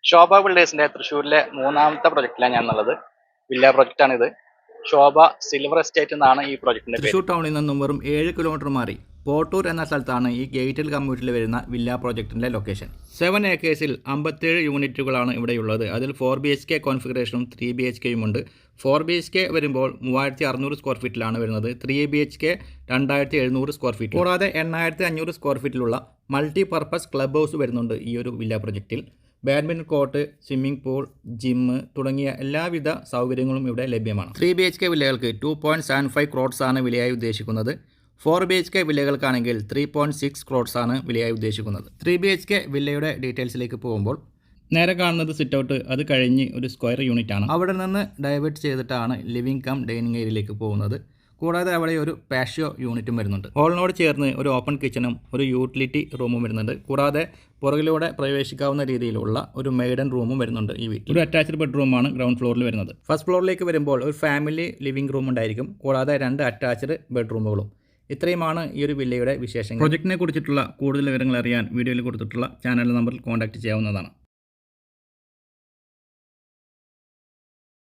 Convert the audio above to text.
ശോഭ ബിൽഡേഴ്സിന്റെ തൃശ്ശൂരിലെ മൂന്നാമത്തെ പ്രൊജക്റ്റിലാണ് ഞാൻ ഉള്ളത്. വില്ല പ്രൊജക്റ്റാണിത്. ശോഭ സിൽവർ എസ്റ്റേറ്റ് എന്നാണ് ഈ പ്രൊജക്ടിന്റെ പേര്. തൃശ്ശൂർ ടൗണിൽ നിന്നും വെറും 7 കിലോമീറ്റർ മാറി പോട്ടൂർ എന്ന സ്ഥലത്താണ് ഈ ഗേറ്റഡ് കമ്മ്യൂണിറ്റിയിൽ വരുന്ന വില്ല പ്രോജക്റ്റിന്റെ ലൊക്കേഷൻ. 7 ഏക്കേഴ്സിൽ 57 യൂണിറ്റുകളാണ് ഇവിടെയുള്ളത്. അതിൽ 4 BHK കോൺഫിഗറേഷനും 3 BHKയും ഉണ്ട്. 4 BHK വരുമ്പോൾ 3600 സ്ക്വയർ ഫീറ്റിലാണ് വരുന്നത്. 3 BHK 2700 സ്ക്വയർ ഫീറ്റ്. കൂടാതെ 8500 സ്ക്വയർ ഫീറ്റിലുള്ള മൾട്ടി പർപ്പസ് ക്ലബ് ഹൗസ് വരുന്നുണ്ട് ഈ ഒരു വില്ല പ്രൊജക്റ്റിൽ. Badminton court, swimming pool, gym തുടങ്ങിയ എല്ലാവിധ സൗകര്യങ്ങളും ഇവിടെ ലഭ്യമാണ്. 3 BHK വില്ലകൾക്ക് 2.75 crores ആണ് വിലയായി ഉദ്ദേശിക്കുന്നത്. 4 BHK വില്ലകൾക്കാണെങ്കിൽ 3.6 crores ആണ് വിലയായി ഉദ്ദേശിക്കുന്നത്. 3 BHK വില്ലയുടെ ഡീറ്റെയിൽസിലേക്ക് പോകുമ്പോൾ നേരെ കാണുന്നത് സിറ്റ് ഔട്ട്, അത് കഴിഞ്ഞ് ഒരു സ്ക്വയർ യൂണിറ്റ് ആണ്. അവിടെ നിന്ന് ഡൈവേർട്ട് ചെയ്തിട്ടാണ് ലിവിംഗ് കം ഡൈനിങ് ഏരിയയിലേക്ക് പോകുന്നത്. കൂടാതെ അവിടെ ഒരു പാഷ്യോ യൂണിറ്റും വരുന്നുണ്ട്. ഹോളിനോട് ചേർന്ന് ഒരു ഓപ്പൺ കിച്ചണും ഒരു യൂട്ടിലിറ്റി റൂമും വരുന്നുണ്ട്. കൂടാതെ പുറകിലൂടെ പ്രവേശിക്കാവുന്ന രീതിയിലുള്ള ഒരു മെയ്ഡൻ റൂമും വരുന്നുണ്ട് ഈ വീട്ടിൽ. ഒരു അറ്റാച്ച്ഡ് ബെഡ്റൂമാണ് ഗ്രൗണ്ട് ഫ്ലോറിൽ വരുന്നത്. ഫസ്റ്റ് ഫ്ലോറിലേക്ക് വരുമ്പോൾ ഒരു ഫാമിലി ലിവിംഗ് റൂം ഉണ്ടായിരിക്കും. കൂടാതെ 2 അറ്റാച്ച്ഡ് ബെഡ്റൂമുകളും. ഇത്രയുമാണ് ഈ ഒരു വില്ലയുടെ വിശേഷങ്ങൾ. പ്രൊജക്റ്റിനെ കുറിച്ചിട്ടുള്ള കൂടുതൽ വിവരങ്ങൾ അറിയാൻ വീഡിയോയിൽ കൊടുത്തിട്ടുള്ള ചാനൽ നമ്പറിൽ കോൺടാക്ട് ചെയ്യാവുന്നതാണ്.